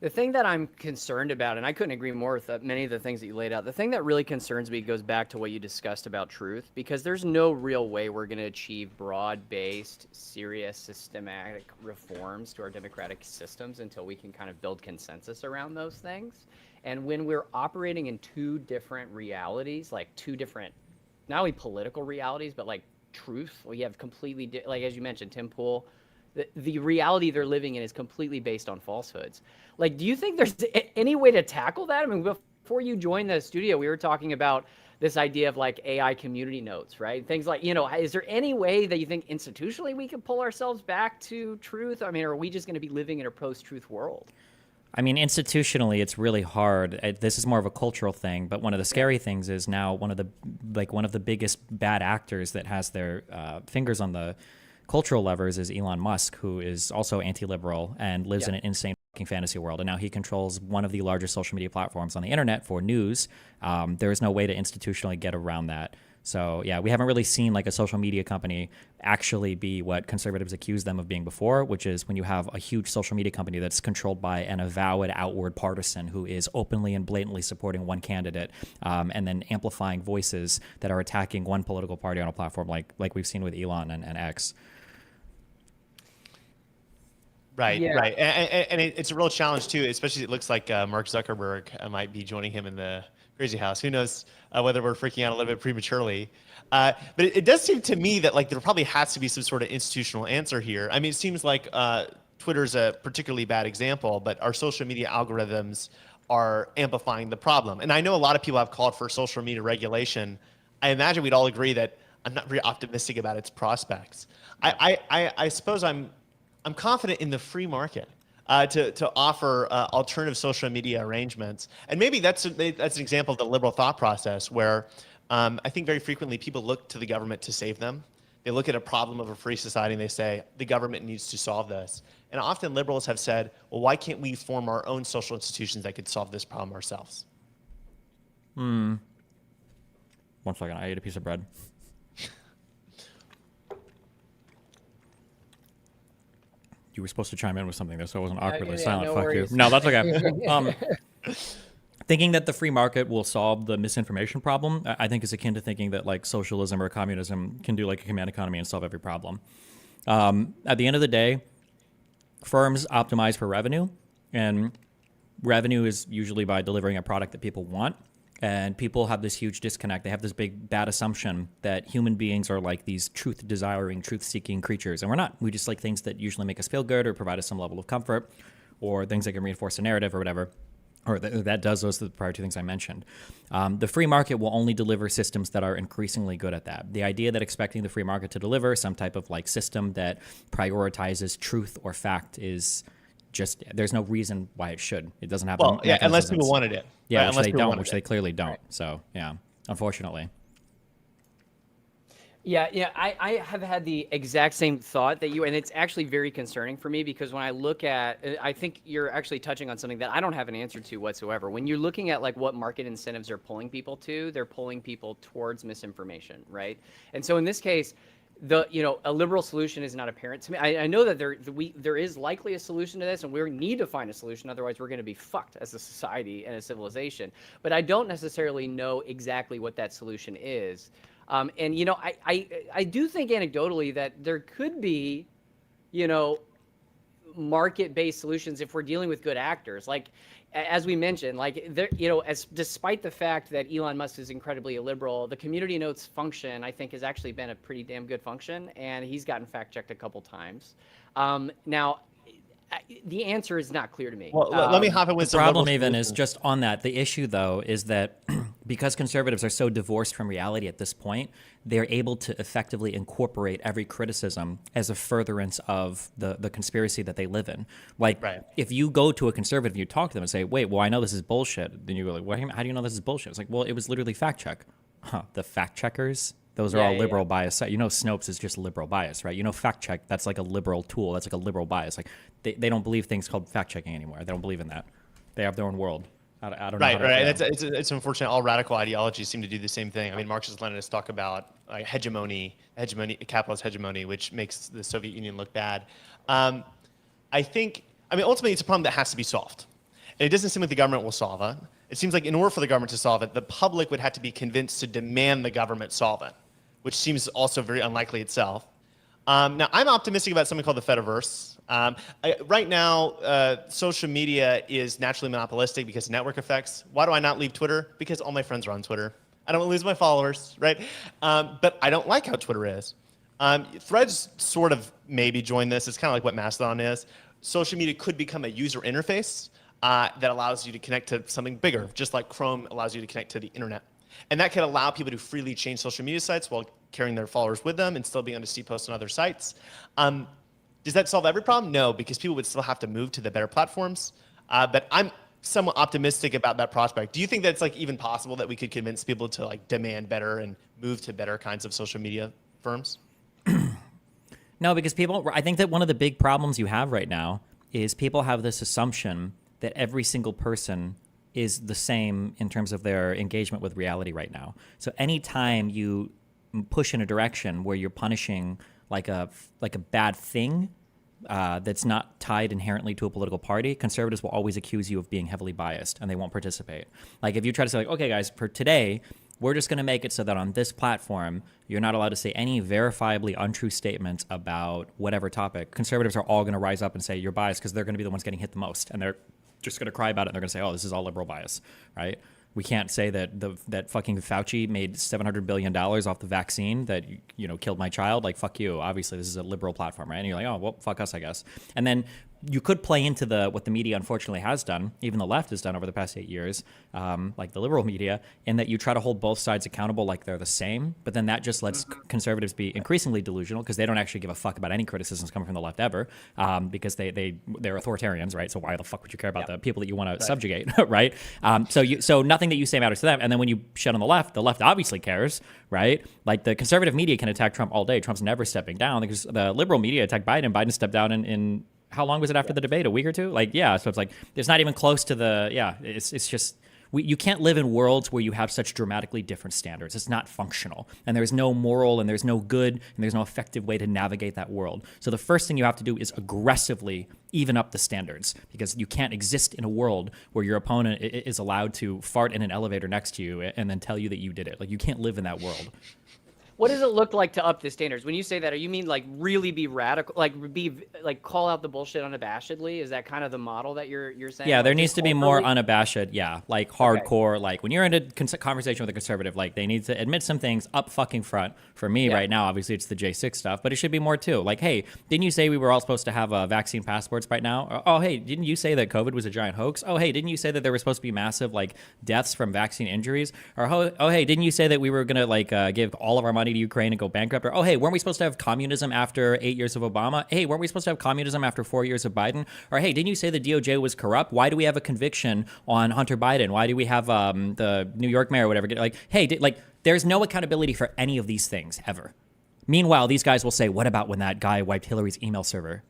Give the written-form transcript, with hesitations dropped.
The thing that I'm concerned about, and I couldn't agree more with many of the things that you laid out, the thing that really concerns me goes back to what you discussed about truth, because there's no real way we're going to achieve broad-based, serious, systematic reforms to our democratic systems until we can kind of build consensus around those things. And when we're operating in two different realities, like two different, not only political realities, but like truth, we have completely, like as you mentioned, Tim Pool, the reality they're living in is completely based on falsehoods. Like, do you think there's any way to tackle that? I mean, before you joined the studio, we were talking about this idea of like AI community notes, right? Things like, is there any way that you think institutionally we can pull ourselves back to truth? I mean, are we just going to be living in a post-truth world? I mean, institutionally, it's really hard. This is more of a cultural thing, but one of the scary things is now one of the biggest bad actors that has their fingers on the cultural levers is Elon Musk, who is also anti-liberal and lives in an insane fucking fantasy world. And now he controls one of the largest social media platforms on the internet for news. There is no way to institutionally get around that. So yeah, we haven't really seen like a social media company actually be what conservatives accuse them of being before, which is when you have a huge social media company that's controlled by an avowed outward partisan who is openly and blatantly supporting one candidate, and then amplifying voices that are attacking one political party on a platform like we've seen with Elon and X. Right, Yeah. right, and it's a real challenge too. Especially, it looks like Mark Zuckerberg might be joining him in the crazy house. Who knows whether we're freaking out a little bit prematurely? But it does seem to me that like there probably has to be some sort of institutional answer here. I mean, it seems like Twitter's a particularly bad example, but our social media algorithms are amplifying the problem. And I know a lot of people have called for social media regulation. I imagine we'd all agree that I'm not very optimistic about its prospects. I suppose I'm confident in the free market to offer alternative social media arrangements, and maybe that's an example of the liberal thought process where I think very frequently people look to the government to save them. They look at a problem of a free society and they say the government needs to solve this. And often liberals have said, well, why can't we form our own social institutions that could solve this problem ourselves? 1 second, I ate a piece of bread. You were supposed to chime in with something there, so I wasn't awkwardly silent. no Fuck worries. you. No, that's okay. Thinking that the free market will solve the misinformation problem, I think is akin to thinking that like socialism or communism can do like a command economy and solve every problem. At the end of the day, firms optimize for revenue, and revenue is usually by delivering a product that people want. And people have this huge disconnect. They have this big bad assumption that human beings are like these truth-desiring, truth-seeking creatures. And we're not. We just like things that usually make us feel good or provide us some level of comfort, or things that can reinforce a narrative or whatever. Or that does those are the prior two things I mentioned. The free market will only deliver systems that are increasingly good at that. The idea that expecting the free market to deliver some type of like system that prioritizes truth or fact is just, there's no reason why it should. It doesn't have. Well, yeah, unless people wanted it. Yeah, right? which they clearly don't. Right. So yeah, unfortunately. Yeah, I have had the exact same thought that you, and it's actually very concerning for me because when I look at, I think you're actually touching on something that I don't have an answer to whatsoever. When you're looking at like what market incentives are pulling people to, they're pulling people towards misinformation, right? And so in this case, a liberal solution is not apparent to me. I know that there is likely a solution to this, and we need to find a solution. Otherwise, we're going to be fucked as a society and a civilization. But I don't necessarily know exactly what that solution is. And I do think anecdotally that there could be, market-based solutions if we're dealing with good actors. Like, as we mentioned, like there, as despite the fact that Elon Musk is incredibly illiberal, the community notes function I think has actually been a pretty damn good function, and he's gotten fact-checked a couple times. Now, the answer is not clear to me. Well, let me hop in with the problem. Even is just on that. The issue, though, is that because conservatives are so divorced from reality at this point, they're able to effectively incorporate every criticism as a furtherance of the conspiracy that they live in. Like, right. If you go to a conservative, you talk to them and say, "Wait, well, I know this is bullshit." Then you go like, "How do you know this is bullshit?" It's like, "Well, it was literally fact check." Huh? The fact checkers. Those are all liberal bias. Snopes is just liberal bias, right? Fact check, that's like a liberal tool. That's like a liberal bias. Like they don't believe things called fact checking anymore. They don't believe in that. They have their own world. I don't know. Right. It's unfortunate. All radical ideologies seem to do the same thing. I mean, Marxist-Leninists talk about hegemony, capitalist hegemony, which makes the Soviet Union look bad. Ultimately, it's a problem that has to be solved. And it doesn't seem like the government will solve it. It seems like in order for the government to solve it, the public would have to be convinced to demand the government solve it, which seems also very unlikely itself. Now, I'm optimistic about something called the Fediverse. Right now, social media is naturally monopolistic because of network effects. Why do I not leave Twitter? Because all my friends are on Twitter. I don't want to lose my followers, right? But I don't like how Twitter is. Threads sort of maybe join this. It's kind of like what Mastodon is. Social media could become a user interface that allows you to connect to something bigger, just like Chrome allows you to connect to the internet. And that could allow people to freely change social media sites while carrying their followers with them and still being able to see posts on other sites. Does that solve every problem? No, because people would still have to move to the better platforms. But I'm somewhat optimistic about that prospect. Do you think that's like even possible that we could convince people to like demand better and move to better kinds of social media firms? No, because I think that one of the big problems you have right now is people have this assumption that every single person is the same in terms of their engagement with reality right now. So anytime you push in a direction where you're punishing like a bad thing that's not tied inherently to a political party, conservatives will always accuse you of being heavily biased and they won't participate. Like if you try to say like, okay guys, for today, we're just going to make it so that on this platform, you're not allowed to say any verifiably untrue statements about whatever topic. Conservatives are all going to rise up and say you're biased because they're going to be the ones getting hit the most. And they're just going to cry about it. And they're going to say, oh, this is all liberal bias, right? We can't say that that fucking Fauci made $700 billion off the vaccine that, you know, killed my child. Like, fuck you. Obviously, this is a liberal platform, right? And you're like, oh, well, fuck us, I guess. And then you could play into what the media unfortunately has done, even the left has done over the past 8 years, like the liberal media, in that you try to hold both sides accountable like they're the same, but then that just lets conservatives be increasingly delusional because they don't actually give a fuck about any criticisms coming from the left ever, because they're authoritarians, right? So why the fuck would you care about the people that you want to subjugate, right? So nothing that you say matters to them, and then when you shut on the left obviously cares, right? Like the conservative media can attack Trump all day. Trump's never stepping down because the liberal media attacked Biden. Biden stepped down in how long was it after the debate? A week or two? Like, yeah. So it's like, it's not even close to it's just, you can't live in worlds where you have such dramatically different standards. It's not functional. And there's no moral and there's no good and there's no effective way to navigate that world. So the first thing you have to do is aggressively even up the standards, because you can't exist in a world where your opponent is allowed to fart in an elevator next to you and then tell you that you did it. Like, you can't live in that world. What does it look like to up the standards? When you say that, you mean like really be radical, like call out the bullshit unabashedly? Is that kind of the model that you're saying? Yeah, there like, needs to be more unabashed. Yeah, like hardcore. Okay. Like when you're in a conversation with a conservative, like they need to admit some things up fucking front. For me right now, obviously it's the J6 stuff, but it should be more too. Like, hey, didn't you say we were all supposed to have vaccine passports right now? Or, oh, hey, didn't you say that COVID was a giant hoax? Oh, hey, didn't you say that there were supposed to be massive like deaths from vaccine injuries? Or oh, hey, didn't you say that we were gonna like give all of our money to Ukraine and go bankrupt? Or, oh, hey, weren't we supposed to have communism after 8 years of Obama? Hey, weren't we supposed to have communism after 4 years of Biden? Or, hey, didn't you say the DOJ was corrupt? Why do we have a conviction on Hunter Biden? Why do we have the New York mayor or whatever? Like, hey, there's no accountability for any of these things ever. Meanwhile, these guys will say, what about when that guy wiped Hillary's email server?